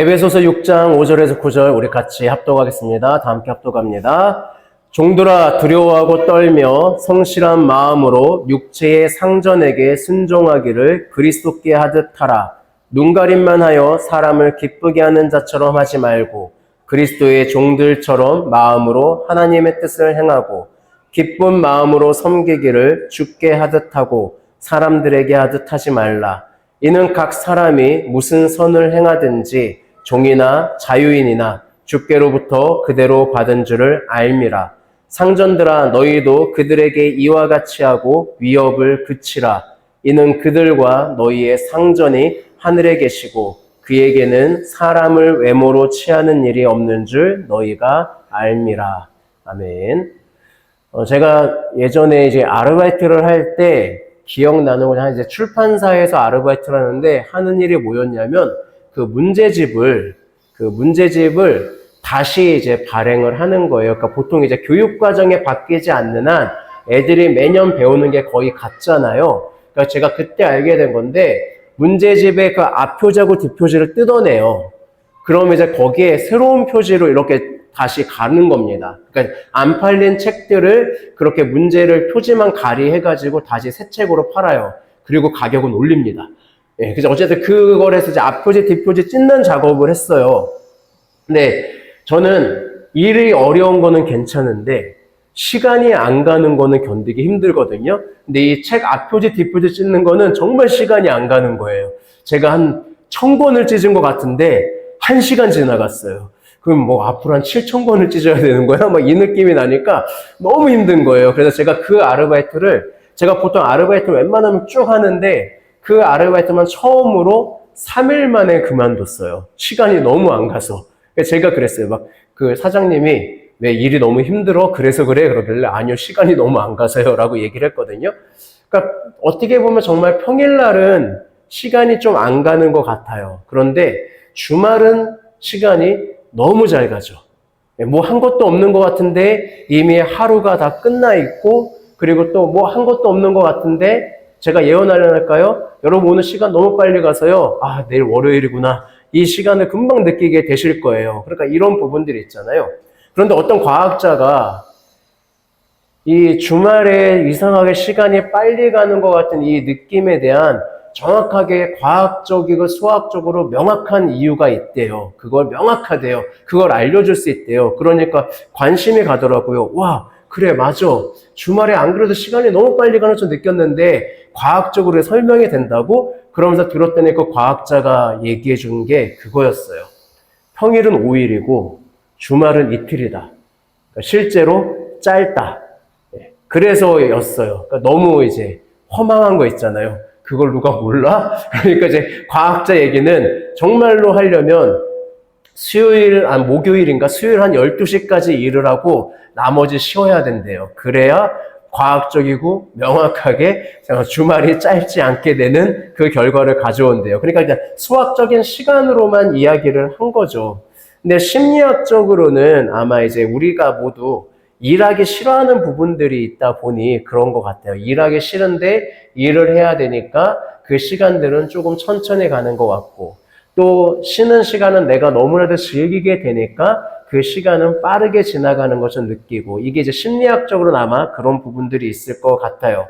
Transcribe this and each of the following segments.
에베소서 6장 5절에서 9절 우리 같이 합독하겠습니다. 다 함께 합독합니다. 종들아 두려워하고 떨며 성실한 마음으로 육체의 상전에게 순종하기를 그리스도께 하듯 하라. 눈가림만 하여 사람을 기쁘게 하는 자처럼 하지 말고 그리스도의 종들처럼 마음으로 하나님의 뜻을 행하고 기쁜 마음으로 섬기기를 주께 하듯 하고 사람들에게 하듯 하지 말라. 이는 각 사람이 무슨 선을 행하든지 종이나 자유인이나 주께로부터 그대로 받은 줄을 알미라. 상전들아 너희도 그들에게 이와 같이 하고 위협을 그치라. 이는 그들과 너희의 상전이 하늘에 계시고 그에게는 사람을 외모로 취하는 일이 없는 줄 너희가 알미라. 아멘. 제가 예전에 이제 아르바이트를 할 때 기억나는 건 이제 출판사에서 아르바이트를 하는데 하는 일이 뭐였냐면 그 문제집을 다시 이제 발행을 하는 거예요. 그러니까 보통 이제 교육 과정에 바뀌지 않는 한 애들이 매년 배우는 게 거의 같잖아요. 그러니까 제가 그때 알게 된 건데 문제집의 그 앞표지하고 뒷표지를 뜯어내요. 그럼 이제 거기에 새로운 표지로 이렇게 다시 가는 겁니다. 그러니까 안 팔린 책들을 그렇게 문제를 표지만 가리해가지고 다시 새 책으로 팔아요. 그리고 가격은 올립니다. 예, 그래서 어쨌든 그걸 해서 이제 앞표지, 뒷표지 찢는 작업을 했어요. 근데 저는 일이 어려운 거는 괜찮은데 시간이 안 가는 거는 견디기 힘들거든요. 근데 이 책 앞표지, 뒷표지 찢는 거는 정말 시간이 안 가는 거예요. 제가 한 1000권을 찢은 것 같은데 1시간 지나갔어요. 그럼 뭐 앞으로 한 7000권을 찢어야 되는 거야? 막 이 느낌이 나니까 너무 힘든 거예요. 그래서 제가 그 아르바이트를 제가 보통 아르바이트 웬만하면 쭉 하는데 그 아르바이트만 처음으로 3일 만에 그만뒀어요. 시간이 너무 안 가서. 제가 그랬어요. 막 그 사장님이 왜 일이 너무 힘들어? 그래서 그래? 그러길래 아니요, 시간이 너무 안 가서요. 라고 얘기를 했거든요. 그러니까 어떻게 보면 정말 평일날은 시간이 좀 안 가는 것 같아요. 그런데 주말은 시간이 너무 잘 가죠. 뭐 한 것도 없는 것 같은데 이미 하루가 다 끝나 있고 그리고 또 뭐 한 것도 없는 것 같은데 제가 예언하려할까요? 여러분 오늘 시간 너무 빨리 가서요. 아, 내일 월요일이구나. 이 시간을 금방 느끼게 되실 거예요. 그러니까 이런 부분들이 있잖아요. 그런데 어떤 과학자가 이 주말에 이상하게 시간이 빨리 가는 것 같은 이 느낌에 대한 정확하게 과학적이고 수학적으로 명확한 이유가 있대요. 그걸 명확하대요. 그걸 알려줄 수 있대요. 그러니까 관심이 가더라고요. 와, 그래, 맞아. 주말에 안 그래도 시간이 너무 빨리 가는 줄 느꼈는데 과학적으로 설명이 된다고? 그러면서 들었더니 그 과학자가 얘기해 준 게 그거였어요. 평일은 5일이고 주말은 이틀이다. 그러니까 실제로 짧다. 그래서였어요. 그러니까 너무 이제 허망한 거 있잖아요. 그걸 누가 몰라? 그러니까 이제 과학자 얘기는 정말로 하려면 목요일인가 수요일 한 12시까지 일을 하고 나머지 쉬어야 된대요. 그래야 과학적이고 명확하게 주말이 짧지 않게 되는 그 결과를 가져온대요. 그러니까 일단 수학적인 시간으로만 이야기를 한 거죠. 근데 심리학적으로는 아마 이제 우리가 모두 일하기 싫어하는 부분들이 있다 보니 그런 것 같아요. 일하기 싫은데 일을 해야 되니까 그 시간들은 조금 천천히 가는 것 같고 또 쉬는 시간은 내가 너무나도 즐기게 되니까 그 시간은 빠르게 지나가는 것을 느끼고 이게 이제 심리학적으로는 아마 그런 부분들이 있을 것 같아요.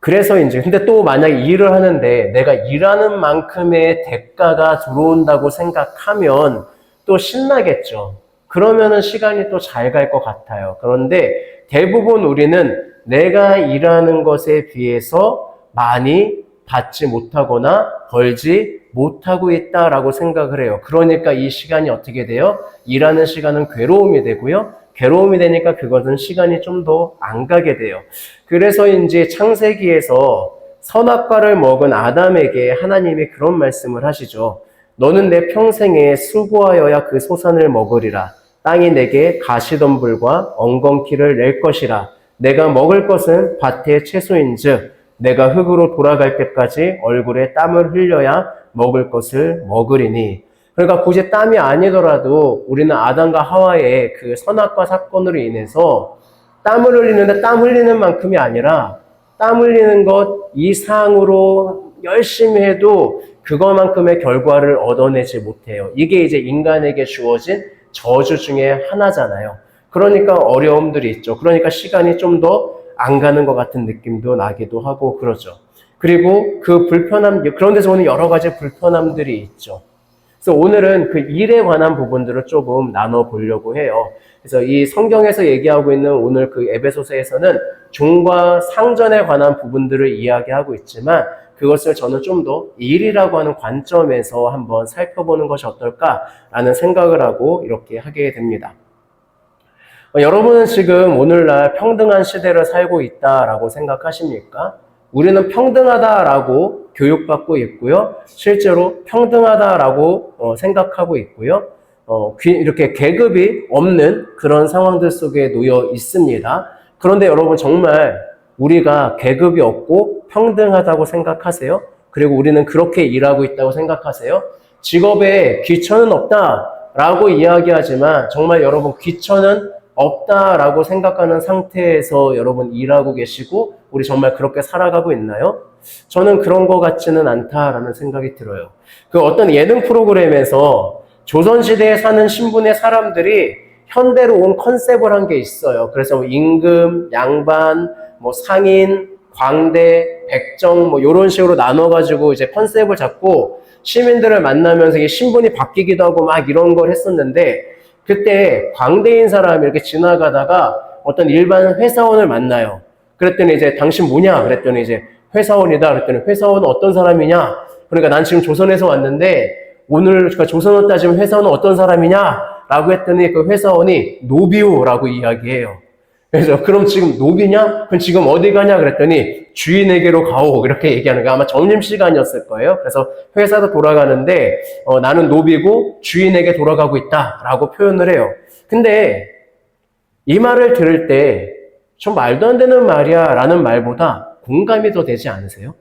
그래서 이제 근데 또 만약에 일을 하는데 내가 일하는 만큼의 대가가 들어온다고 생각하면 또 신나겠죠. 그러면은 시간이 또 잘 갈 것 같아요. 그런데 대부분 우리는 내가 일하는 것에 비해서 많이 받지 못하거나 벌지 못하고 있다라고 생각을 해요. 그러니까 이 시간이 어떻게 돼요? 일하는 시간은 괴로움이 되고요. 괴로움이 되니까 그것은 시간이 좀 더 안 가게 돼요. 그래서 이제 창세기에서 선악과를 먹은 아담에게 하나님이 그런 말씀을 하시죠. 너는 내 평생에 수고하여야 그 소산을 먹으리라. 땅이 내게 가시덤불과 엉겅퀴를 낼 것이라. 내가 먹을 것은 밭의 채소인즉 내가 흙으로 돌아갈 때까지 얼굴에 땀을 흘려야 먹을 것을 먹으리니. 그러니까 굳이 땀이 아니더라도 우리는 아담과 하와의 그 선악과 사건으로 인해서 땀을 흘리는데 땀 흘리는 만큼이 아니라 땀 흘리는 것 이상으로 열심히 해도 그것만큼의 결과를 얻어내지 못해요. 이게 이제 인간에게 주어진 저주 중에 하나잖아요. 그러니까 어려움들이 있죠. 그러니까 시간이 좀 더 안 가는 것 같은 느낌도 나기도 하고 그러죠. 그리고 그 불편함, 그런 데서 오는 여러 가지 불편함들이 있죠. 그래서 오늘은 그 일에 관한 부분들을 조금 나눠보려고 해요. 그래서 이 성경에서 얘기하고 있는 오늘 그 에베소서에서는 종과 상전에 관한 부분들을 이야기하고 있지만 그것을 저는 좀 더 일이라고 하는 관점에서 한번 살펴보는 것이 어떨까라는 생각을 하고 이렇게 하게 됩니다. 여러분은 지금 오늘날 평등한 시대를 살고 있다라고 생각하십니까? 우리는 평등하다라고 교육받고 있고요. 실제로 평등하다라고 생각하고 있고요. 이렇게 계급이 없는 그런 상황들 속에 놓여 있습니다. 그런데 여러분 정말 우리가 계급이 없고 평등하다고 생각하세요? 그리고 우리는 그렇게 일하고 있다고 생각하세요? 직업에 귀천은 없다라고 이야기하지만 정말 여러분 귀천은 없다라고 생각하는 상태에서 여러분 일하고 계시고 우리 정말 그렇게 살아가고 있나요? 저는 그런 것 같지는 않다라는 생각이 들어요. 그 어떤 예능 프로그램에서 조선시대에 사는 신분의 사람들이 현대로 온 컨셉을 한 게 있어요. 그래서 임금, 양반, 상인, 광대, 백정 이런 식으로 나눠가지고 이제 컨셉을 잡고 시민들을 만나면서 이게 신분이 바뀌기도 하고 막 이런 걸 했었는데 그때 광대인 사람이 이렇게 지나가다가 어떤 일반 회사원을 만나요. 그랬더니 이제 당신 뭐냐? 그랬더니 이제 회사원이다. 그랬더니 회사원은 어떤 사람이냐? 그러니까 난 지금 조선에서 왔는데 오늘 그러니까 조선을 따지면 회사원은 어떤 사람이냐? 라고 했더니 그 회사원이 노비오라고 이야기해요. 그래서 그럼 지금 노비냐? 그럼 지금 어디 가냐? 그랬더니 주인에게로 가오. 이렇게 얘기하는 거 아마 점심시간이었을 거예요. 그래서 회사도 돌아가는데 나는 노비고 주인에게 돌아가고 있다라고 표현을 해요. 근데 이 말을 들을 때 좀 말도 안 되는 말이야 라는 말보다 공감이 더 되지 않으세요?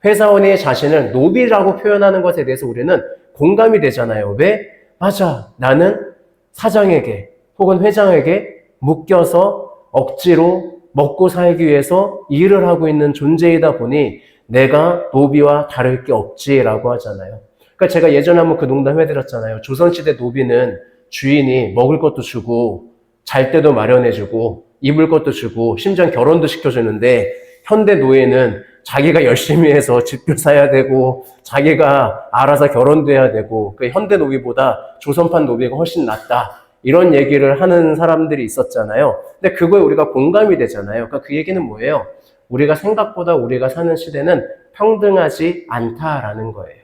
회사원이 자신을 노비라고 표현하는 것에 대해서 우리는 공감이 되잖아요. 왜? 맞아. 나는 사장에게 혹은 회장에게 묶여서 억지로 먹고 살기 위해서 일을 하고 있는 존재이다 보니 내가 노비와 다를 게 없지라고 하잖아요. 그러니까 제가 예전에 한번 그 농담 해드렸잖아요. 조선시대 노비는 주인이 먹을 것도 주고 잘 때도 마련해주고 입을 것도 주고 심지어 결혼도 시켜주는데 현대 노예는 자기가 열심히 해서 집도 사야 되고 자기가 알아서 결혼도 해야 되고 그 현대 노비보다 조선판 노비가 훨씬 낫다. 이런 얘기를 하는 사람들이 있었잖아요. 근데 그거에 우리가 공감이 되잖아요. 그러니까 그 얘기는 뭐예요? 우리가 생각보다 우리가 사는 시대는 평등하지 않다라는 거예요.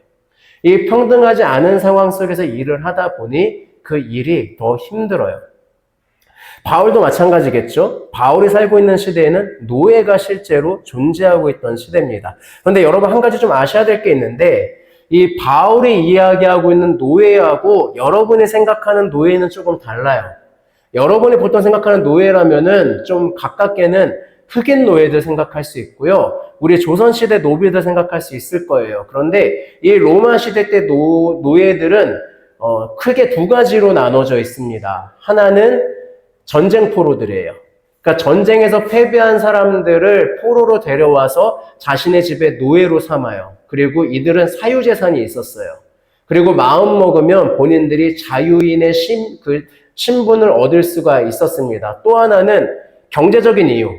이 평등하지 않은 상황 속에서 일을 하다 보니 그 일이 더 힘들어요. 바울도 마찬가지겠죠. 바울이 살고 있는 시대에는 노예가 실제로 존재하고 있던 시대입니다. 그런데 여러분 한 가지 좀 아셔야 될 게 있는데 이 바울이 이야기하고 있는 노예하고 여러분이 생각하는 노예는 조금 달라요. 여러분이 보통 생각하는 노예라면은 좀 가깝게는 흑인 노예들 생각할 수 있고요. 우리 조선시대 노비들 생각할 수 있을 거예요. 그런데 이 로마 시대 때 노예들은 크게 두 가지로 나눠져 있습니다. 하나는 전쟁 포로들이에요. 그러니까 전쟁에서 패배한 사람들을 포로로 데려와서 자신의 집에 노예로 삼아요. 그리고 이들은 사유재산이 있었어요. 그리고 마음 먹으면 본인들이 자유인의 신분을 얻을 수가 있었습니다. 또 하나는 경제적인 이유.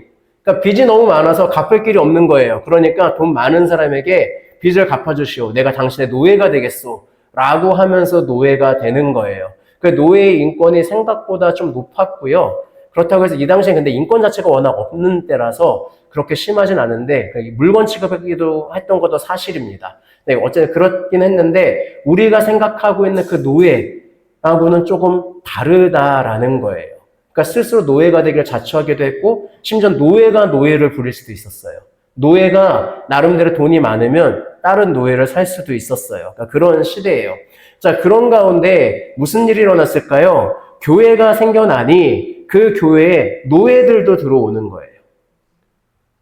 그러니까 빚이 너무 많아서 갚을 길이 없는 거예요. 그러니까 돈 많은 사람에게 빚을 갚아주시오. 내가 당신의 노예가 되겠소. 라고 하면서 노예가 되는 거예요. 그 노예의 인권이 생각보다 좀 높았고요. 그렇다고 해서 이 당시엔 근데 인권 자체가 워낙 없는 때라서 그렇게 심하진 않은데 물건 취급하기도 했던 것도 사실입니다. 네, 어쨌든 그렇긴 했는데 우리가 생각하고 있는 그 노예하고는 조금 다르다라는 거예요. 그러니까 스스로 노예가 되기를 자처하기도 했고 심지어 노예가 노예를 부릴 수도 있었어요. 노예가 나름대로 돈이 많으면 다른 노예를 살 수도 있었어요. 그러니까 그런 시대예요. 자, 그런 가운데 무슨 일이 일어났을까요? 교회가 생겨나니 그 교회에 노예들도 들어오는 거예요.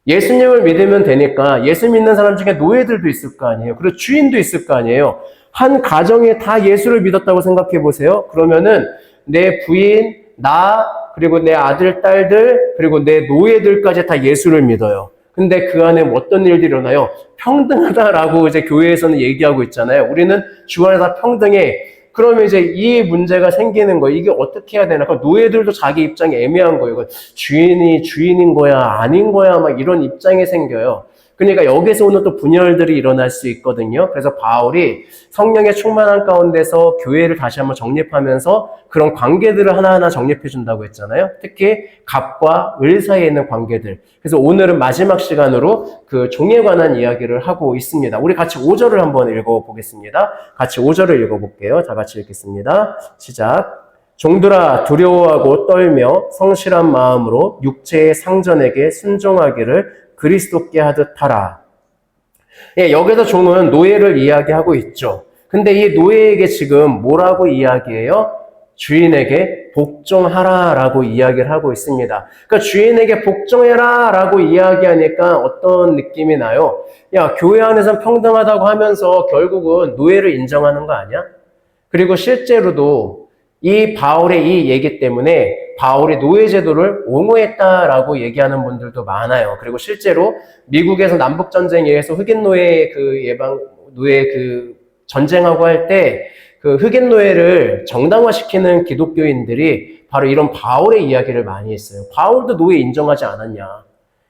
예수님을 믿으면 되니까 예수 믿는 사람 중에 노예들도 있을 거 아니에요. 그리고 주인도 있을 거 아니에요. 한 가정에 다 예수를 믿었다고 생각해 보세요. 그러면은 내 부인, 나, 그리고 내 아들, 딸들, 그리고 내 노예들까지 다 예수를 믿어요. 근데 그 안에 어떤 일들이 일어나요? 평등하다라고 이제 교회에서는 얘기하고 있잖아요. 우리는 주 안에서 다 평등해. 그러면 이제 이 문제가 생기는 거예요. 이게 어떻게 해야 되나? 그러니까 노예들도 자기 입장이 애매한 거예요. 주인이 주인인 거야, 아닌 거야, 막 이런 입장이 생겨요. 그러니까 여기서 오는 또 분열들이 일어날 수 있거든요. 그래서 바울이 성령의 충만한 가운데서 교회를 다시 한번 정립하면서 그런 관계들을 하나하나 정립해 준다고 했잖아요. 특히 갑과 을 사이에 있는 관계들. 그래서 오늘은 마지막 시간으로 그 종에 관한 이야기를 하고 있습니다. 우리 같이 5절을 한번 읽어보겠습니다. 같이 5절을 읽어볼게요. 다 같이 읽겠습니다. 시작. 종들아 두려워하고 떨며 성실한 마음으로 육체의 상전에게 순종하기를 그리스도께 하듯 하라. 예, 여기서 종은 노예를 이야기하고 있죠. 근데 이 노예에게 지금 뭐라고 이야기해요? 주인에게 복종하라라고 이야기를 하고 있습니다. 그러니까 주인에게 복종해라라고 이야기하니까 어떤 느낌이 나요? 야, 교회 안에서는 평등하다고 하면서 결국은 노예를 인정하는 거 아니야? 그리고 실제로도 이 바울의 이 얘기 때문에 바울이 노예제도를 옹호했다라고 얘기하는 분들도 많아요. 그리고 실제로 미국에서 남북전쟁에 의해서 흑인 노예 노예 전쟁하고 할 때 그 흑인 노예를 정당화시키는 기독교인들이 바로 이런 바울의 이야기를 많이 했어요. 바울도 노예 인정하지 않았냐.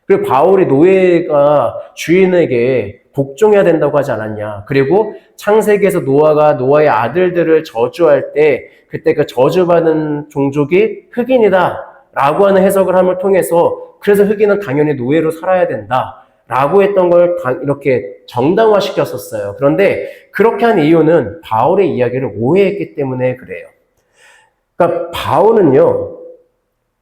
그리고 바울이 노예가 주인에게 복종해야 된다고 하지 않았냐. 그리고 창세기에서 노아의 아들들을 저주할 때 그때 그 저주받은 종족이 흑인이다 라고 하는 해석을 함을 통해서 그래서 흑인은 당연히 노예로 살아야 된다 라고 했던 걸 이렇게 정당화시켰었어요. 그런데 그렇게 한 이유는 바울의 이야기를 오해했기 때문에 그래요. 그러니까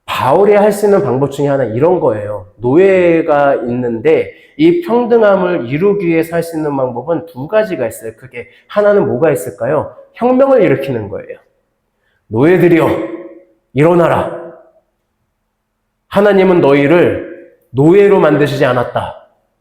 바울이 할 수 있는 방법 중에 하나 이런 거예요. 노예가 있는데 이 평등함을 이루기 위해서 할 수 있는 방법은 두 가지가 있어요. 그게 하나는 뭐가 있을까요? 혁명을 일으키는 거예요. 노예들이여 일어나라. 하나님은 너희를 노예로 만드시지 않았다.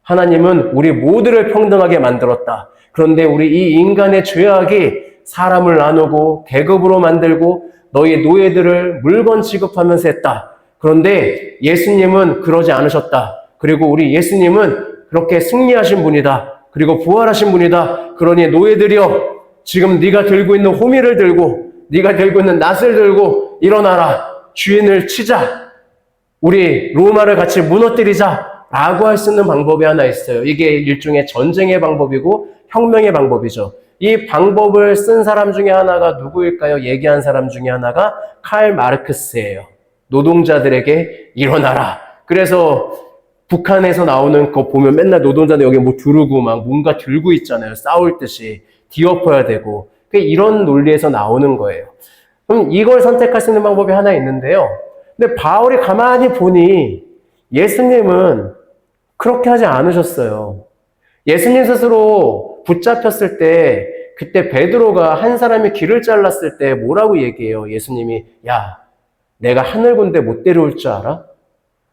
하나님은 우리 모두를 평등하게 만들었다. 그런데 우리 이 인간의 죄악이 사람을 나누고 계급으로 만들고 너희 노예들을 물건 취급하면서 했다. 그런데 예수님은 그러지 않으셨다. 그리고 우리 예수님은 그렇게 승리하신 분이다. 그리고 부활하신 분이다. 그러니 노예들이여 지금 네가 들고 있는 호미를 들고 네가 들고 있는 낫을 들고 일어나라. 주인을 치자. 우리 로마를 같이 무너뜨리자. 라고 할 수 있는 방법이 하나 있어요. 이게 일종의 전쟁의 방법이고 혁명의 방법이죠. 이 방법을 쓴 사람 중에 하나가 누구일까요? 얘기한 사람 중에 하나가 칼 마르크스예요. 노동자들에게 일어나라. 그래서 북한에서 나오는 거 보면 맨날 노동자들 여기 뭐 두르고 막 뭔가 들고 있잖아요. 싸울 듯이 뒤엎어야 되고. 이런 논리에서 나오는 거예요. 그럼 이걸 선택할 수 있는 방법이 하나 있는데요. 근데 바울이 가만히 보니 예수님은 그렇게 하지 않으셨어요. 예수님 스스로 붙잡혔을 때 그때 베드로가 한 사람이 길을 잘랐을 때 뭐라고 얘기해요? 예수님이 야, 내가 하늘 군대 못 데려올 줄 알아?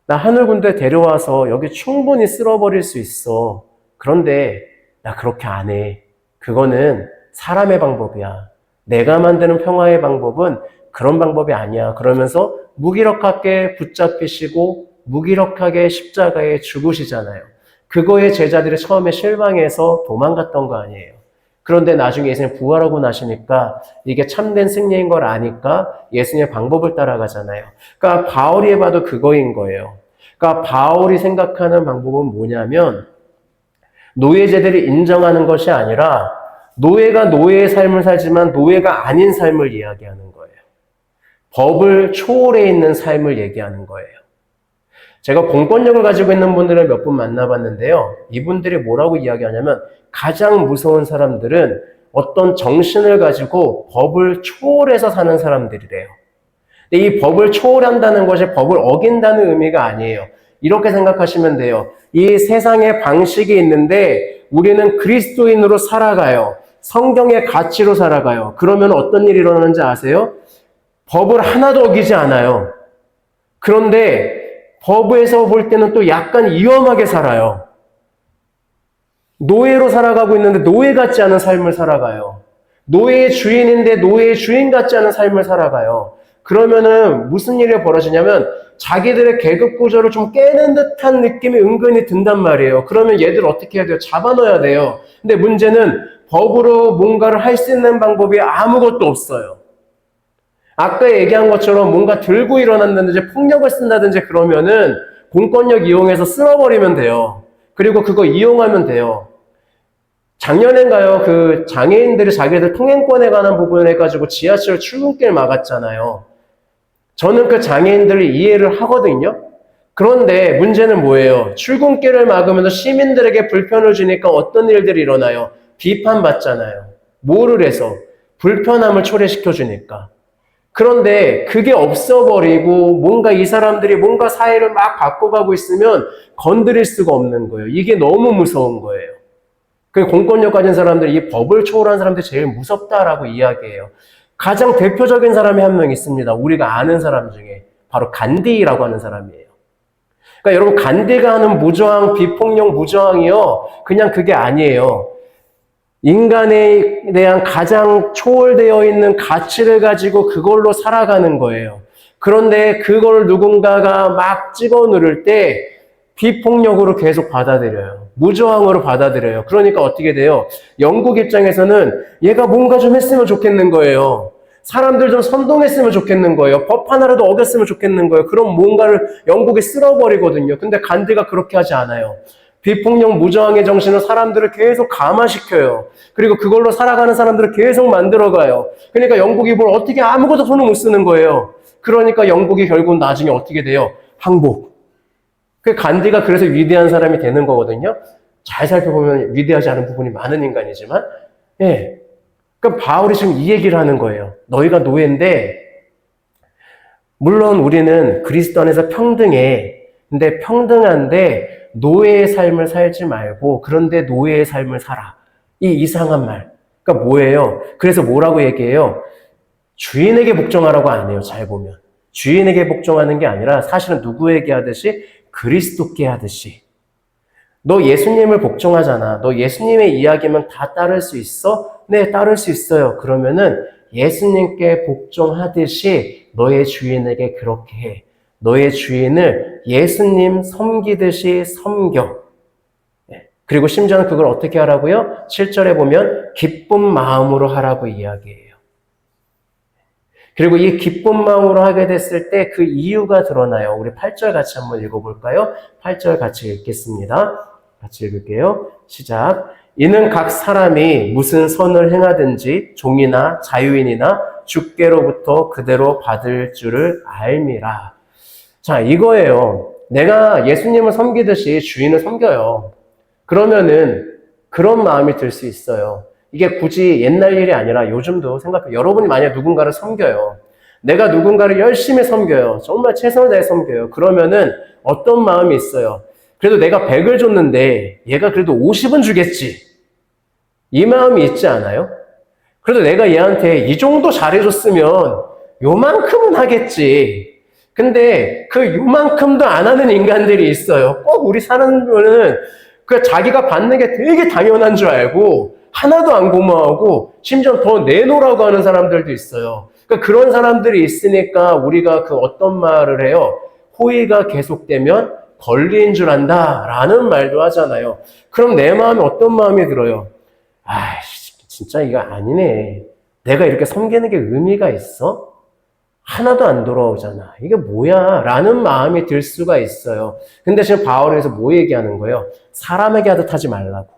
나 하늘 군대 데려와서 여기 충분히 쓸어버릴 수 있어. 그런데 나 그렇게 안 해. 그거는 사람의 방법이야. 내가 만드는 평화의 방법은 그런 방법이 아니야. 그러면서 무기력하게 붙잡히시고 무기력하게 십자가에 죽으시잖아요. 그거에 제자들이 처음에 실망해서 도망갔던 거 아니에요. 그런데 나중에 예수님 부활하고 나시니까 이게 참된 승리인 걸 아니까 예수님의 방법을 따라가잖아요. 그러니까 바울이 해봐도 그거인 거예요. 그러니까 바울이 생각하는 방법은 뭐냐면 노예제들이 인정하는 것이 아니라 노예가 노예의 삶을 살지만 노예가 아닌 삶을 이야기하는 거예요. 법을 초월해 있는 삶을 얘기하는 거예요. 제가 공권력을 가지고 있는 분들을 몇 분 만나봤는데요. 이분들이 뭐라고 이야기하냐면 가장 무서운 사람들은 어떤 정신을 가지고 법을 초월해서 사는 사람들이래요. 근데 이 법을 초월한다는 것이 법을 어긴다는 의미가 아니에요. 이렇게 생각하시면 돼요. 이 세상에 방식이 있는데 우리는 그리스도인으로 살아가요. 성경의 가치로 살아가요. 그러면 어떤 일이 일어나는지 아세요? 법을 하나도 어기지 않아요. 그런데 법에서 볼 때는 또 약간 위험하게 살아요. 노예로 살아가고 있는데 노예 같지 않은 삶을 살아가요. 노예의 주인인데 노예의 주인 같지 않은 삶을 살아가요. 그러면은 무슨 일이 벌어지냐면 자기들의 계급 구조를 좀 깨는 듯한 느낌이 은근히 든단 말이에요. 그러면 얘들 어떻게 해야 돼요? 잡아넣어야 돼요. 근데 문제는 법으로 뭔가를 할 수 있는 방법이 아무것도 없어요. 아까 얘기한 것처럼 뭔가 들고 일어난다든지 폭력을 쓴다든지 그러면은 공권력 이용해서 쓸어버리면 돼요. 그리고 그거 이용하면 돼요. 작년엔가요, 그 장애인들이 자기들 통행권에 관한 부분을 해가지고 지하철 출근길 막았잖아요. 저는 그 장애인들을 이해를 하거든요. 그런데 문제는 뭐예요? 출근길을 막으면서 시민들에게 불편을 주니까 어떤 일들이 일어나요? 비판받잖아요. 뭐를 해서? 불편함을 초래시켜주니까. 그런데 그게 없어버리고 뭔가 이 사람들이 뭔가 사회를 막 바꿔가고 있으면 건드릴 수가 없는 거예요. 이게 너무 무서운 거예요. 그 공권력 가진 사람들, 이 법을 초월한 사람들이 제일 무섭다라고 이야기해요. 가장 대표적인 사람이 한 명 있습니다. 우리가 아는 사람 중에. 바로 간디라고 하는 사람이에요. 그러니까 여러분, 간디가 하는 무저항, 비폭력 무저항이요. 그냥 그게 아니에요. 인간에 대한 가장 초월되어 있는 가치를 가지고 그걸로 살아가는 거예요. 그런데 그걸 누군가가 막 찍어 누를 때 비폭력으로 계속 받아들여요. 무저항으로 받아들여요. 그러니까 어떻게 돼요? 영국 입장에서는 얘가 뭔가 좀 했으면 좋겠는 거예요. 사람들 좀 선동했으면 좋겠는 거예요. 법 하나라도 어겼으면 좋겠는 거예요. 그럼 뭔가를 영국이 쓸어버리거든요. 근데 간디가 그렇게 하지 않아요. 비폭력 무저항의 정신은 사람들을 계속 감화시켜요. 그리고 그걸로 살아가는 사람들을 계속 만들어가요. 그러니까 영국이 뭘 어떻게 아무것도 손을 못 쓰는 거예요. 그러니까 영국이 결국 나중에 어떻게 돼요? 항복. 그 간디가 그래서 위대한 사람이 되는 거거든요. 잘 살펴보면 위대하지 않은 부분이 많은 인간이지만, 예. 그러니까 바울이 지금 이 얘기를 하는 거예요. 너희가 노예인데, 물론 우리는 그리스도 안에서 평등해. 근데 평등한데 노예의 삶을 살지 말고 그런데 노예의 삶을 살아. 이 이상한 말. 그러니까 뭐예요? 그래서 뭐라고 얘기해요? 주인에게 복종하라고 안 해요. 잘 보면. 주인에게 복종하는 게 아니라 사실은 누구에게 하듯이 그리스도께 하듯이. 너 예수님을 복종하잖아. 너 예수님의 이야기면 다 따를 수 있어? 네, 따를 수 있어요. 그러면은 예수님께 복종하듯이 너의 주인에게 그렇게 해. 너의 주인을 예수님 섬기듯이 섬겨. 그리고 심지어는 그걸 어떻게 하라고요? 7절에 보면 기쁜 마음으로 하라고 이야기해요. 그리고 이 기쁜 마음으로 하게 됐을 때 그 이유가 드러나요. 우리 8절 같이 한번 읽어볼까요? 8절 같이 읽겠습니다. 같이 읽을게요. 시작. 이는 각 사람이 무슨 선을 행하든지 종이나 자유인이나 주께로부터 그대로 받을 줄을 알미라. 자, 이거예요. 내가 예수님을 섬기듯이 주인을 섬겨요. 그러면은 그런 마음이 들 수 있어요. 이게 굳이 옛날 일이 아니라 요즘도 생각해요. 여러분이 만약 누군가를 섬겨요. 내가 누군가를 열심히 섬겨요. 정말 최선을 다해 섬겨요. 그러면은 어떤 마음이 있어요? 그래도 내가 100을 줬는데 얘가 그래도 50은 주겠지. 이 마음이 있지 않아요? 그래도 내가 얘한테 이 정도 잘해줬으면 요만큼은 하겠지. 근데 그 요만큼도 안 하는 인간들이 있어요. 꼭 우리 사는 거는 그 자기가 받는 게 되게 당연한 줄 알고 하나도 안 고마워하고 심지어 더 내놓으라고 하는 사람들도 있어요. 그러니까 그런 사람들이 있으니까 우리가 그 어떤 말을 해요? 호의가 계속되면 권리인 줄 안다 라는 말도 하잖아요. 그럼 내 마음에 어떤 마음이 들어요? 아, 진짜 이거 아니네. 내가 이렇게 섬기는 게 의미가 있어? 하나도 안 돌아오잖아. 이게 뭐야? 라는 마음이 들 수가 있어요. 근데 지금 바울에서 뭐 얘기하는 거예요? 사람에게 하듯 하지 말라고.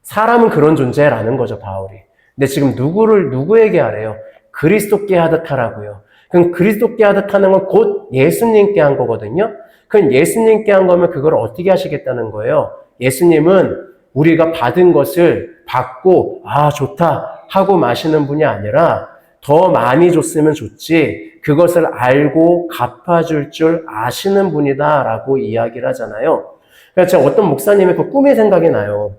사람은 그런 존재라는 거죠, 바울이. 근데 지금 누구에게 하래요? 그리스도께 하듯 하라고요. 그럼 그리스도께 하듯 하는 건 곧 예수님께 한 거거든요. 그럼 예수님께 한 거면 그걸 어떻게 하시겠다는 거예요? 예수님은 우리가 받은 것을 받고 아 좋다 하고 마시는 분이 아니라 더 많이 줬으면 좋지 그것을 알고 갚아줄 줄 아시는 분이다라고 이야기를 하잖아요. 그래서 제가 어떤 목사님의 그 꿈이 생각이 나요.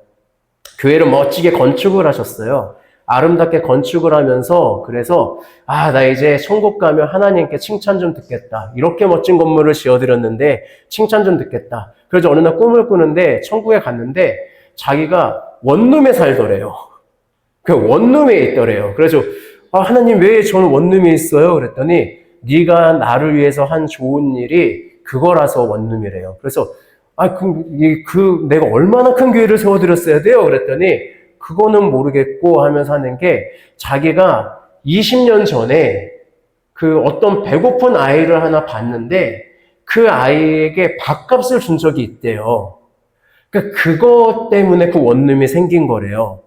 교회를 멋지게 건축을 하셨어요. 아름답게 건축을 하면서 그래서 나 이제 천국 가면 하나님께 칭찬 좀 듣겠다. 이렇게 멋진 건물을 지어드렸는데 칭찬 좀 듣겠다. 그래서 어느 날 꿈을 꾸는데 천국에 갔는데 자기가 원룸에 살더래요. 그 원룸에 있더래요. 그래서 하나님 왜 저는 원룸에 있어요? 그랬더니 네가 나를 위해서 한 좋은 일이 그거라서 원룸이래요. 그래서 내가 얼마나 큰 교회를 세워드렸어야 돼요? 그랬더니 그거는 모르겠고 하면서 하는 게 자기가 20년 전에 그 어떤 배고픈 아이를 하나 봤는데 그 아이에게 밥값을 준 적이 있대요. 그러니까 그것 때문에 그 원룸이 생긴 거래요.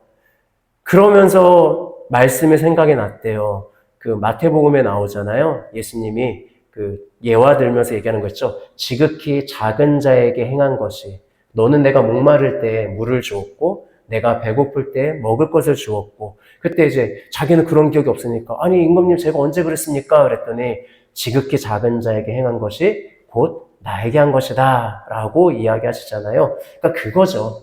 그러면서 말씀이 생각이 났대요. 그 마태복음에 나오잖아요. 예수님이 그 예화 들면서 얘기하는 거 있죠. 지극히 작은 자에게 행한 것이 너는 내가 목마를 때 물을 주었고 내가 배고플 때 먹을 것을 주었고 그때 이제 자기는 그런 기억이 없으니까 아니 임금님 제가 언제 그랬습니까? 그랬더니 지극히 작은 자에게 행한 것이 곧 나에게 한 것이다 라고 이야기하시잖아요. 그러니까 그거죠.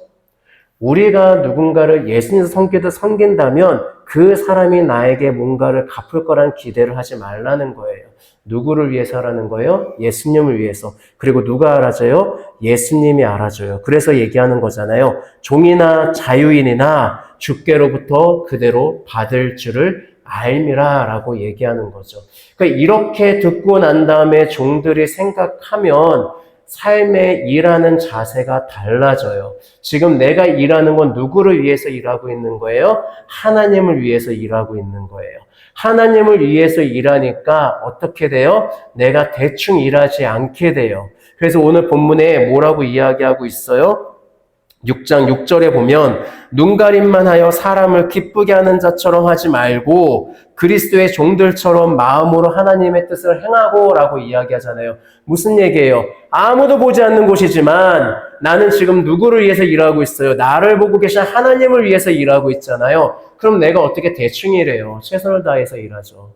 우리가 누군가를 예수님께서 섬긴다면 그 사람이 나에게 뭔가를 갚을 거란 기대를 하지 말라는 거예요. 누구를 위해서 하라는 거예요? 예수님을 위해서. 그리고 누가 알아줘요? 예수님이 알아줘요. 그래서 얘기하는 거잖아요. 종이나 자유인이나 주께로부터 그대로 받을 줄을 알미라 라고 얘기하는 거죠. 그러니까 이렇게 듣고 난 다음에 종들이 생각하면 삶에 일하는 자세가 달라져요. 지금 내가 일하는 건 누구를 위해서 일하고 있는 거예요? 하나님을 위해서 일하고 있는 거예요. 하나님을 위해서 일하니까 어떻게 돼요? 내가 대충 일하지 않게 돼요. 그래서 오늘 본문에 뭐라고 이야기하고 있어요? 6장 6절에 보면 눈가림만 하여 사람을 기쁘게 하는 자처럼 하지 말고 그리스도의 종들처럼 마음으로 하나님의 뜻을 행하고 라고 이야기하잖아요. 무슨 얘기예요? 아무도 보지 않는 곳이지만 나는 지금 누구를 위해서 일하고 있어요? 나를 보고 계신 하나님을 위해서 일하고 있잖아요. 그럼 내가 어떻게 대충 일해요? 최선을 다해서 일하죠.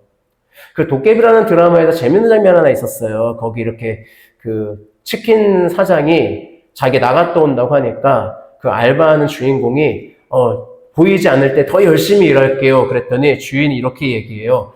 그 도깨비라는 드라마에서 재밌는 장면 하나 있었어요. 거기 이렇게 그 치킨 사장이 자기 나갔다 온다고 하니까 그 알바하는 주인공이 보이지 않을 때 더 열심히 일할게요. 그랬더니 주인이 이렇게 얘기해요.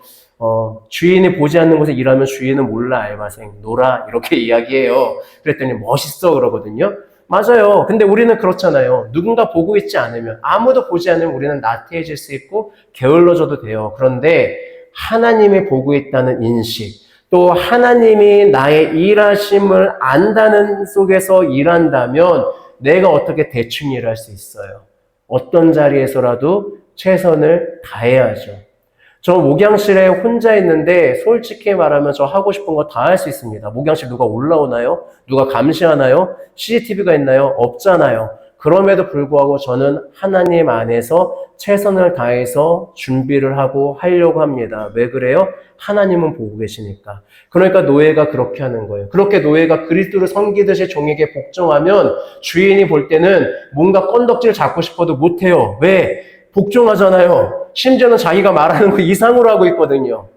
주인이 보지 않는 곳에 일하면 주인은 몰라 알바생 놀아 이렇게 이야기해요. 그랬더니 멋있어 그러거든요. 맞아요. 근데 우리는 그렇잖아요. 누군가 보고 있지 않으면 아무도 보지 않으면 우리는 나태해질 수 있고 게을러져도 돼요. 그런데 하나님이 보고 있다는 인식 또 하나님이 나의 일하심을 안다는 속에서 일한다면 내가 어떻게 대충 일할 수 있어요? 어떤 자리에서라도 최선을 다해야죠. 저 목양실에 혼자 있는데 솔직히 말하면 저 하고 싶은 거 다 할 수 있습니다. 목양실 누가 올라오나요? 누가 감시하나요? CCTV가 있나요? 없잖아요. 그럼에도 불구하고 저는 하나님 안에서 최선을 다해서 준비를 하고 하려고 합니다. 왜 그래요? 하나님은 보고 계시니까. 그러니까 노예가 그렇게 하는 거예요. 그렇게 노예가 그리스도를 섬기듯이 종에게 복종하면 주인이 볼 때는 뭔가 건덕지를 잡고 싶어도 못해요. 왜? 복종하잖아요. 심지어는 자기가 말하는 거 이상으로 하고 있거든요.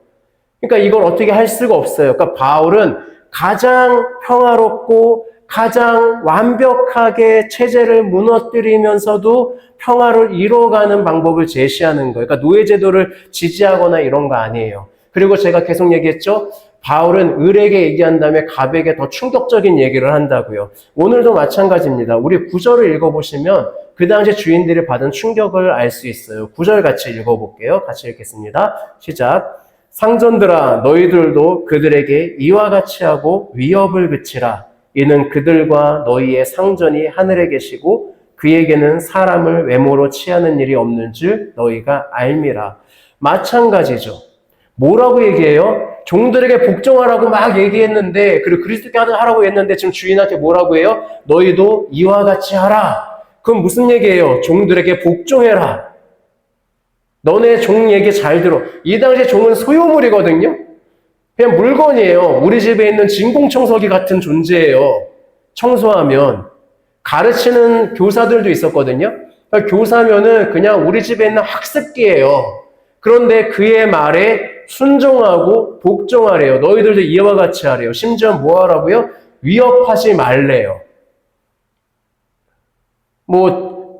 그러니까 이걸 어떻게 할 수가 없어요. 그러니까 바울은 가장 평화롭고 가장 완벽하게 체제를 무너뜨리면서도 평화를 이뤄가는 방법을 제시하는 거예요. 그러니까 노예제도를 지지하거나 이런 거 아니에요. 그리고 제가 계속 얘기했죠. 바울은 을에게 얘기한 다음에 갑에게 더 충격적인 얘기를 한다고요. 오늘도 마찬가지입니다. 우리 9절을 읽어보시면 그 당시 주인들이 받은 충격을 알 수 있어요. 9절 같이 읽어볼게요. 같이 읽겠습니다. 시작. 상전들아 너희들도 그들에게 이와 같이 하고 위협을 그치라. 이는 그들과 너희의 상전이 하늘에 계시고 그에게는 사람을 외모로 취하는 일이 없는 줄 너희가 알미라. 마찬가지죠. 뭐라고 얘기해요? 종들에게 복종하라고 막 얘기했는데 그리고 그리스도께 하라고 했는데 지금 주인한테 뭐라고 해요? 너희도 이와 같이 하라. 그럼 무슨 얘기예요? 종들에게 복종해라. 너네 종 얘기 잘 들어. 이 당시에 종은 소유물이거든요. 그냥 물건이에요. 우리 집에 있는 진공청소기 같은 존재예요. 청소하면. 가르치는 교사들도 있었거든요. 그러니까 교사면은 그냥 우리 집에 있는 학습기예요. 그런데 그의 말에 순종하고 복종하래요. 너희들도 이와 같이 하래요. 심지어 뭐 하라고요? 위협하지 말래요.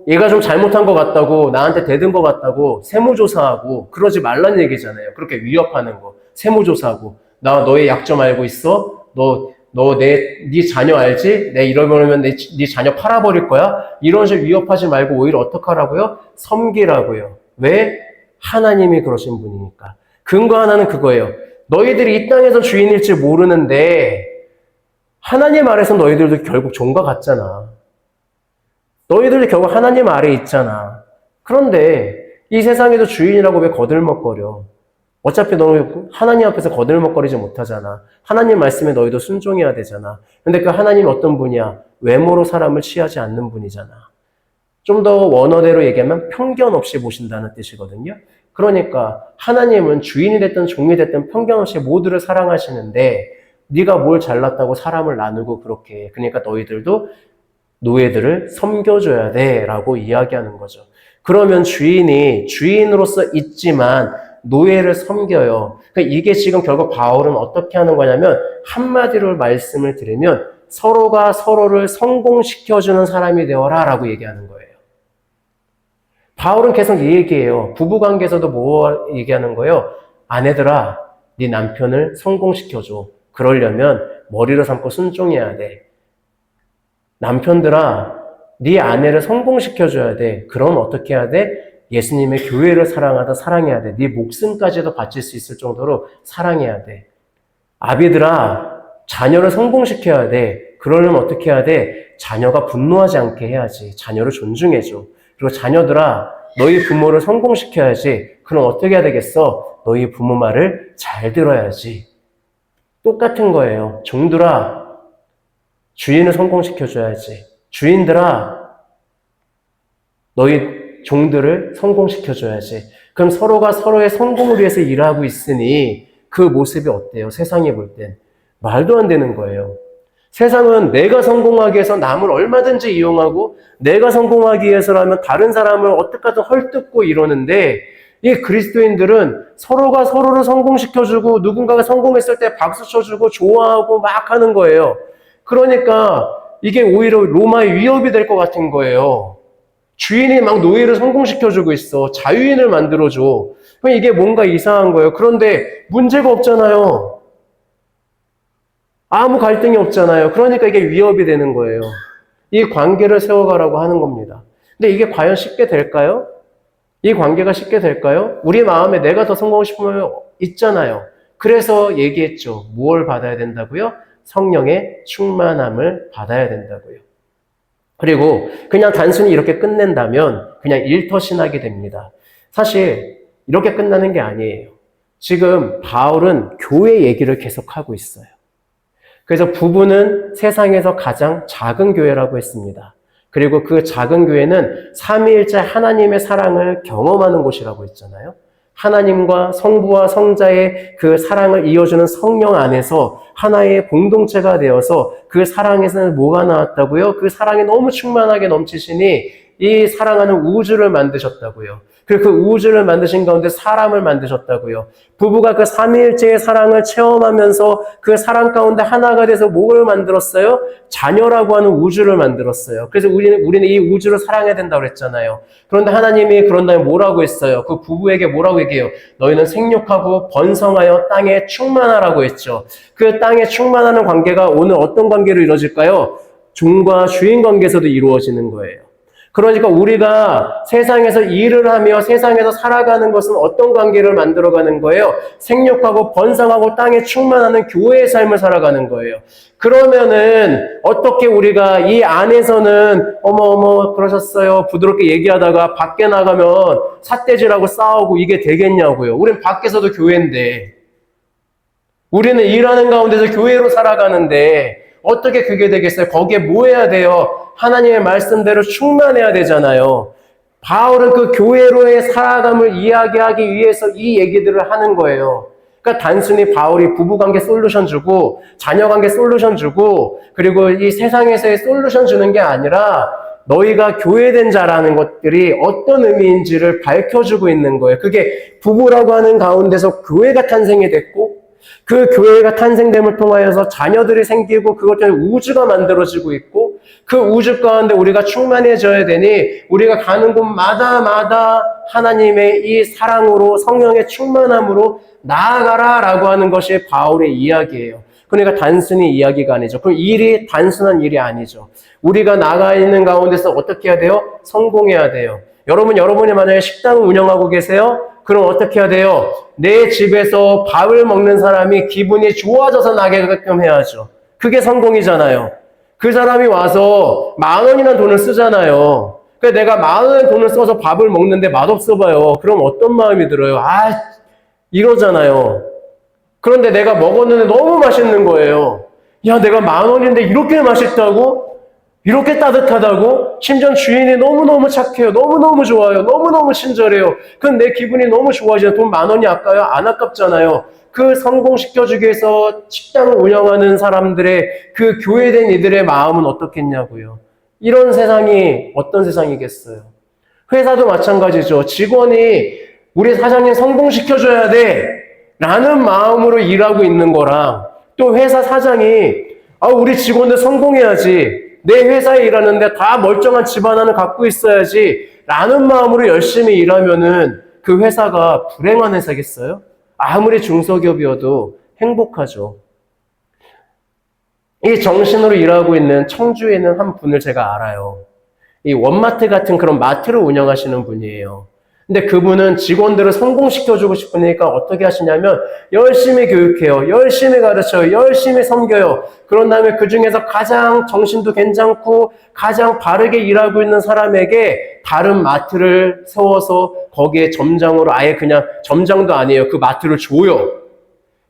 얘가 좀 잘못한 것 같다고 나한테 대든 것 같다고 세무조사하고 그러지 말란 얘기잖아요. 그렇게 위협하는 거. 세무조사하고 나 너의 약점 알고 있어? 네 자녀 알지? 내 잃어버리면 네 자녀 팔아버릴 거야? 이런 식으로 위협하지 말고 오히려 어떻게 하라고요? 섬기라고요. 왜? 하나님이 그러신 분이니까. 근거 하나는 그거예요. 너희들이 이 땅에서 주인일지 모르는데 하나님 아래서 너희들도 결국 종과 같잖아. 너희들도 결국 하나님 아래에 있잖아. 그런데 이 세상에도 주인이라고 왜 거들먹거려? 어차피 너는 하나님 앞에서 거들먹거리지 못하잖아. 하나님 말씀에 너희도 순종해야 되잖아. 근데 그 하나님 어떤 분이야? 외모로 사람을 취하지 않는 분이잖아. 좀 더 원어대로 얘기하면 편견 없이 보신다는 뜻이거든요. 그러니까 하나님은 주인이 됐든 종이 됐든 편견 없이 모두를 사랑하시는데 네가 뭘 잘났다고 사람을 나누고 그렇게 해. 그러니까 너희들도 노예들을 섬겨줘야 돼 라고 이야기하는 거죠. 그러면 주인이 주인으로서 있지만 노예를 섬겨요. 그러니까 이게 지금 결국 바울은 어떻게 하는 거냐면 한마디로 말씀을 드리면 서로가 서로를 성공시켜주는 사람이 되어라 라고 얘기하는 거예요. 바울은 계속 이 얘기해요. 부부관계에서도 뭐 얘기하는 거예요? 아내들아, 네 남편을 성공시켜줘. 그러려면 머리를 삼고 순종해야 돼. 남편들아, 네 아내를 성공시켜줘야 돼. 그럼 어떻게 해야 돼? 예수님의 교회를 사랑하다 사랑해야 돼. 네 목숨까지도 바칠 수 있을 정도로 사랑해야 돼. 아비들아, 자녀를 성공시켜야 돼. 그러려면 어떻게 해야 돼? 자녀가 분노하지 않게 해야지. 자녀를 존중해줘. 그리고 자녀들아, 너희 부모를 성공시켜야지. 그럼 어떻게 해야 되겠어? 너희 부모 말을 잘 들어야지. 똑같은 거예요. 종들아, 주인을 성공시켜줘야지. 주인들아, 너희 종들을 성공시켜줘야지. 그럼 서로가 서로의 성공을 위해서 일하고 있으니 그 모습이 어때요? 세상이 볼 땐. 말도 안 되는 거예요. 세상은 내가 성공하기 위해서 남을 얼마든지 이용하고 내가 성공하기 위해서라면 다른 사람을 어떻게든 헐뜯고 이러는데 이 그리스도인들은 서로가 서로를 성공시켜주고 누군가가 성공했을 때 박수 쳐주고 좋아하고 막 하는 거예요. 그러니까 이게 오히려 로마의 위협이 될 것 같은 거예요. 주인이 막 노예를 성공시켜주고 있어. 자유인을 만들어줘. 이게 뭔가 이상한 거예요. 그런데 문제가 없잖아요. 아무 갈등이 없잖아요. 그러니까 이게 위협이 되는 거예요. 이 관계를 세워가라고 하는 겁니다. 근데 이게 과연 쉽게 될까요? 이 관계가 쉽게 될까요? 우리 마음에 내가 더 성공하고 싶으면 있잖아요. 그래서 얘기했죠. 무엇을 받아야 된다고요? 성령의 충만함을 받아야 된다고요. 그리고 그냥 단순히 이렇게 끝낸다면 그냥 일터신하게 됩니다. 사실 이렇게 끝나는 게 아니에요. 지금 바울은 교회 얘기를 계속하고 있어요. 그래서 부부는 세상에서 가장 작은 교회라고 했습니다. 그리고 그 작은 교회는 삼위일체 하나님의 사랑을 경험하는 곳이라고 했잖아요. 하나님과 성부와 성자의 그 사랑을 이어주는 성령 안에서 하나의 공동체가 되어서 그 사랑에서는 뭐가 나왔다고요? 그 사랑이 너무 충만하게 넘치시니 이 사랑하는 우주를 만드셨다고요. 그리고 그 우주를 만드신 가운데 사람을 만드셨다고요. 부부가 그 삼위일체의 사랑을 체험하면서 그 사랑 가운데 하나가 돼서 뭘 만들었어요? 자녀라고 하는 우주를 만들었어요. 그래서 우리는 이 우주를 사랑해야 된다고 그랬잖아요. 그런데 하나님이 그런 다음에 뭐라고 했어요? 그 부부에게 뭐라고 얘기해요? 너희는 생육하고 번성하여 땅에 충만하라고 했죠. 그 땅에 충만하는 관계가 오늘 어떤 관계로 이루어질까요? 종과 주인 관계에서도 이루어지는 거예요. 그러니까 우리가 세상에서 일을 하며 세상에서 살아가는 것은 어떤 관계를 만들어가는 거예요? 생육하고 번성하고 땅에 충만하는 교회의 삶을 살아가는 거예요. 그러면은 어떻게 우리가 이 안에서는 어머 그러셨어요 부드럽게 얘기하다가 밖에 나가면 삿대질하고 싸우고 이게 되겠냐고요. 우린 밖에서도 교회인데 우리는 일하는 가운데서 교회로 살아가는데 어떻게 그게 되겠어요? 거기에 뭐 해야 돼요? 하나님의 말씀대로 충만해야 되잖아요. 바울은 그 교회로의 살아감을 이야기하기 위해서 이 얘기들을 하는 거예요. 그러니까 단순히 바울이 부부관계 솔루션 주고 자녀관계 솔루션 주고 그리고 이 세상에서의 솔루션 주는 게 아니라 너희가 교회된 자라는 것들이 어떤 의미인지를 밝혀주고 있는 거예요. 그게 부부라고 하는 가운데서 교회가 탄생이 됐고 그 교회가 탄생됨을 통하여서 자녀들이 생기고 그것 때문에 우주가 만들어지고 있고 그 우주 가운데 우리가 충만해져야 되니 우리가 가는 곳마다 하나님의 이 사랑으로 성령의 충만함으로 나아가라라고 하는 것이 바울의 이야기예요. 그러니까 단순히 이야기가 아니죠. 그럼 일이 단순한 일이 아니죠. 우리가 나가 있는 가운데서 어떻게 해야 돼요? 성공해야 돼요. 여러분이 만약에 식당을 운영하고 계세요? 그럼 어떻게 해야 돼요? 내 집에서 밥을 먹는 사람이 기분이 좋아져서 나게끔 해야죠. 그게 성공이잖아요. 그 사람이 와서 10,000원이나 돈을 쓰잖아요. 그러니까 내가 10,000원의 돈을 써서 밥을 먹는데 맛없어 봐요. 그럼 어떤 마음이 들어요? 이러잖아요. 그런데 내가 먹었는데 너무 맛있는 거예요. 야, 내가 10,000원인데 이렇게 맛있다고? 이렇게 따뜻하다고? 심지어 주인이 너무너무 착해요. 너무너무 좋아요. 너무너무 친절해요. 그럼 내 기분이 너무 좋아지죠. 돈 10,000원이 아까요? 안 아깝잖아요. 그 성공시켜주기 위해서 식당을 운영하는 사람들의 그 교회된 이들의 마음은 어떻겠냐고요. 이런 세상이 어떤 세상이겠어요. 회사도 마찬가지죠. 직원이 우리 사장님 성공시켜줘야 돼 라는 마음으로 일하고 있는 거랑 또 회사 사장이 우리 직원들 성공해야지, 내 회사에 일하는데 다 멀쩡한 집안 하나 갖고 있어야지 라는 마음으로 열심히 일하면은 그 회사가 불행한 회사겠어요? 아무리 중소기업이어도 행복하죠. 이 정신으로 일하고 있는 청주에 있는 한 분을 제가 알아요. 이 원마트 같은 그런 마트를 운영하시는 분이에요. 근데 그분은 직원들을 성공시켜주고 싶으니까 어떻게 하시냐면 열심히 교육해요. 열심히 가르쳐요. 열심히 섬겨요. 그런 다음에 그 중에서 가장 정신도 괜찮고 가장 바르게 일하고 있는 사람에게 다른 마트를 세워서 거기에 점장으로 아예 그냥 점장도 아니에요. 그 마트를 줘요.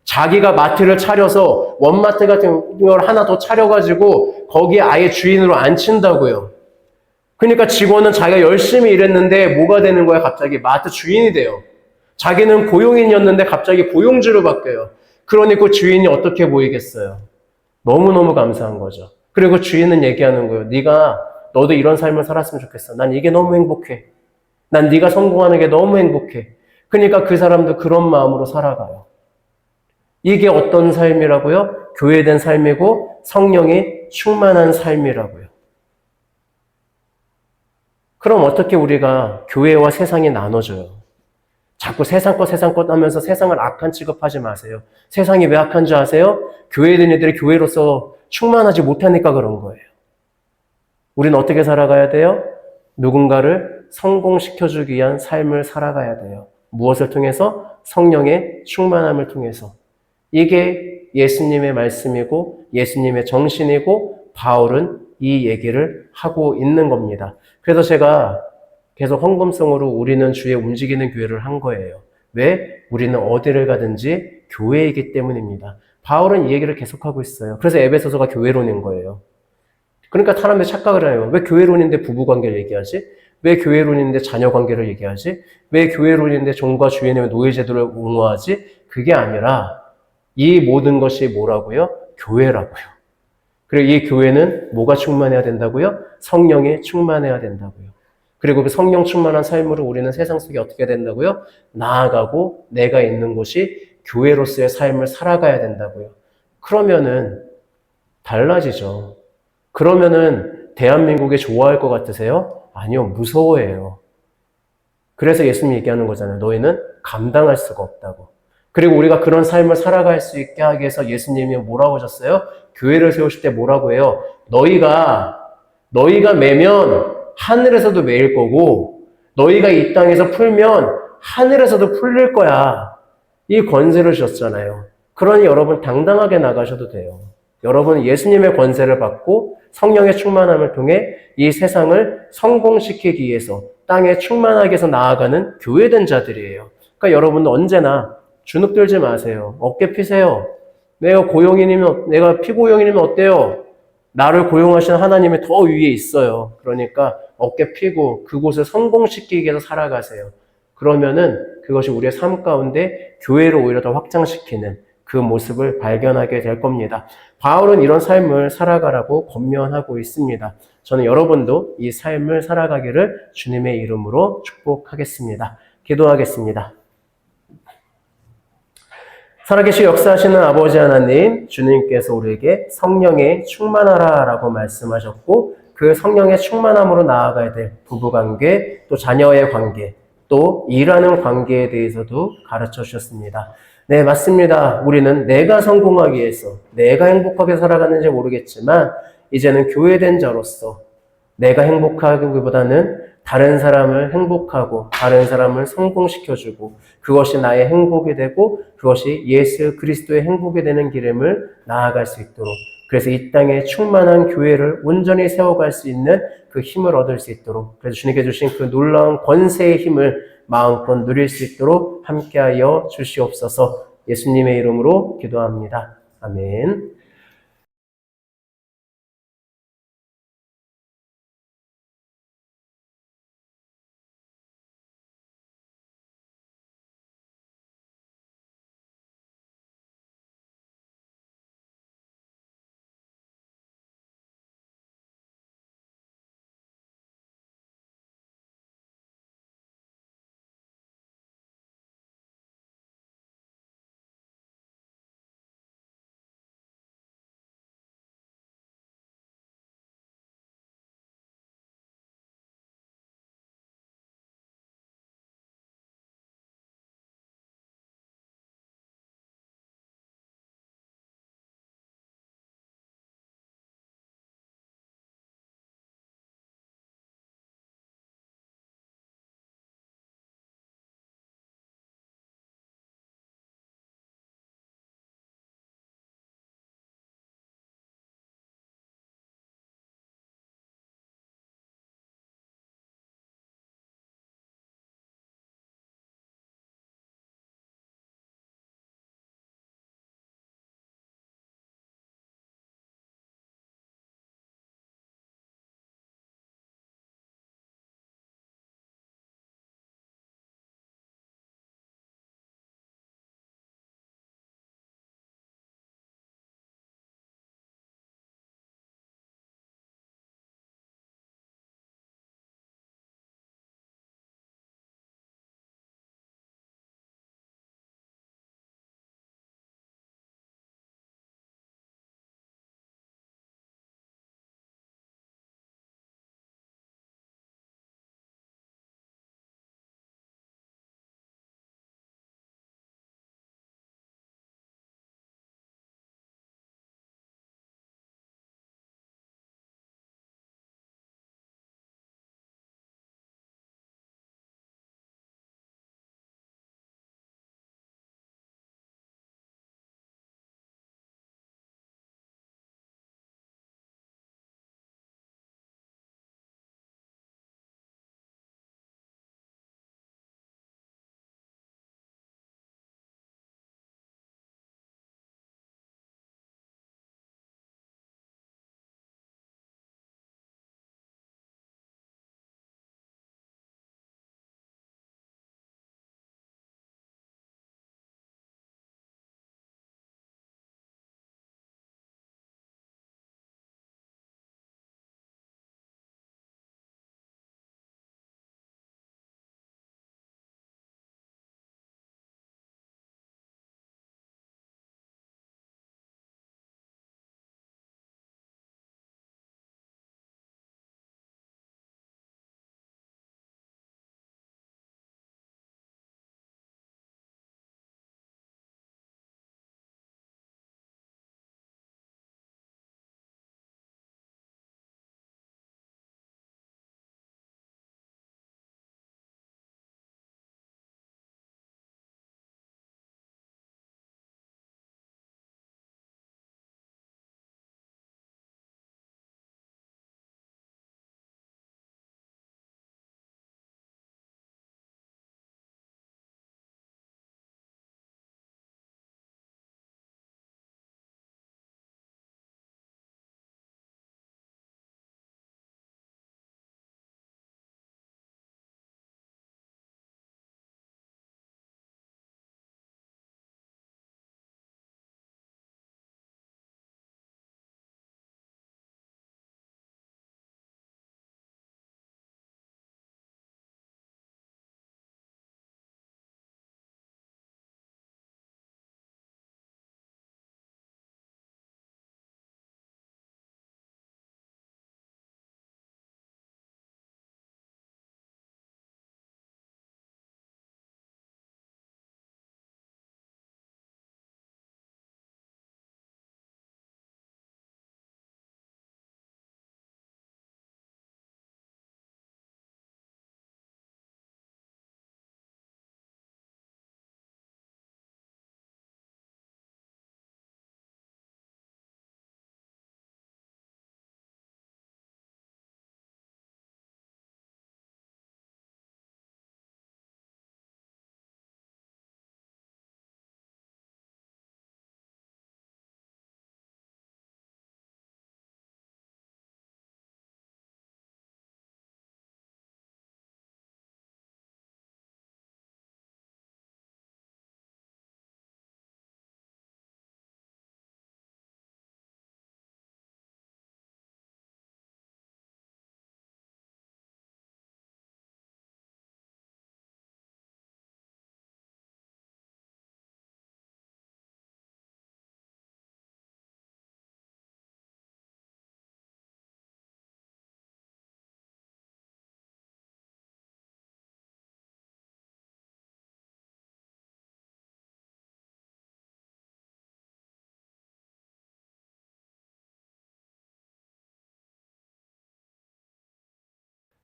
자기가 마트를 차려서 원마트 같은 걸 하나 더 차려가지고 거기에 아예 주인으로 앉힌다고요. 그러니까 직원은 자기가 열심히 일했는데 뭐가 되는 거야? 갑자기 마트 주인이 돼요. 자기는 고용인이었는데 갑자기 고용주로 바뀌어요. 그러니 그 주인이 어떻게 보이겠어요? 너무너무 감사한 거죠. 그리고 주인은 얘기하는 거예요. 너도 이런 삶을 살았으면 좋겠어. 난 이게 너무 행복해. 난 네가 성공하는 게 너무 행복해. 그러니까 그 사람도 그런 마음으로 살아가요. 이게 어떤 삶이라고요? 교회된 삶이고 성령이 충만한 삶이라고요. 그럼 어떻게 우리가 교회와 세상이 나눠져요? 자꾸 세상 것 하면서 세상을 악한 취급하지 마세요. 세상이 왜 악한 줄 아세요? 교회된 이들이 교회로서 충만하지 못하니까 그런 거예요. 우리는 어떻게 살아가야 돼요? 누군가를 성공시켜주기 위한 삶을 살아가야 돼요. 무엇을 통해서? 성령의 충만함을 통해서. 이게 예수님의 말씀이고 예수님의 정신이고 바울은 이 얘기를 하고 있는 겁니다. 그래서 제가 계속 헌금성으로 우리는 주의 움직이는 교회를 한 거예요. 왜? 우리는 어디를 가든지 교회이기 때문입니다. 바울은 이 얘기를 계속하고 있어요. 그래서 에베소서가 교회론인 거예요. 그러니까 사람들이 착각을 해요. 왜 교회론인데 부부관계를 얘기하지? 왜 교회론인데 자녀관계를 얘기하지? 왜 교회론인데 종과 주인의 노예제도를 옹호하지? 그게 아니라 이 모든 것이 뭐라고요? 교회라고요. 그리고 이 교회는 뭐가 충만해야 된다고요? 성령이 충만해야 된다고요. 그리고 그 성령 충만한 삶으로 우리는 세상 속에 어떻게 된다고요? 나아가고 내가 있는 곳이 교회로서의 삶을 살아가야 된다고요. 그러면은 달라지죠. 그러면은 대한민국이 좋아할 것 같으세요? 아니요, 무서워해요. 그래서 예수님이 얘기하는 거잖아요. 너희는 감당할 수가 없다고. 그리고 우리가 그런 삶을 살아갈 수 있게 하기 위해서 예수님이 뭐라고 하셨어요? 교회를 세우실 때 뭐라고 해요? 너희가 매면 하늘에서도 매일 거고 너희가 이 땅에서 풀면 하늘에서도 풀릴 거야. 이 권세를 주셨잖아요. 그러니 여러분 당당하게 나가셔도 돼요. 여러분은 예수님의 권세를 받고 성령의 충만함을 통해 이 세상을 성공시키기 위해서 땅에 충만하게 해서 나아가는 교회된 자들이에요. 그러니까 여러분은 언제나 주눅 들지 마세요. 어깨 피세요. 내가 피고용인이면 어때요? 나를 고용하시는 하나님이 더 위에 있어요. 그러니까 어깨 피고 그곳을 성공시키기 위해서 살아가세요. 그러면은 그것이 우리의 삶 가운데 교회를 오히려 더 확장시키는 그 모습을 발견하게 될 겁니다. 바울은 이런 삶을 살아가라고 권면하고 있습니다. 저는 여러분도 이 삶을 살아가기를 주님의 이름으로 축복하겠습니다. 기도하겠습니다. 살아계시 역사하시는 아버지 하나님, 주님께서 우리에게 성령에 충만하라 라고 말씀하셨고 그 성령의 충만함으로 나아가야 될 부부관계, 또 자녀의 관계, 또 일하는 관계에 대해서도 가르쳐 주셨습니다. 네, 맞습니다. 우리는 내가 성공하기 위해서, 내가 행복하게 살아가는지 모르겠지만 이제는 교회된 자로서 내가 행복하기보다는 다른 사람을 행복하고 다른 사람을 성공시켜주고 그것이 나의 행복이 되고 그것이 예수 그리스도의 행복이 되는 길임을 나아갈 수 있도록 그래서 이 땅에 충만한 교회를 온전히 세워갈 수 있는 그 힘을 얻을 수 있도록, 그래서 주님께 주신 그 놀라운 권세의 힘을 마음껏 누릴 수 있도록 함께하여 주시옵소서. 예수님의 이름으로 기도합니다. 아멘.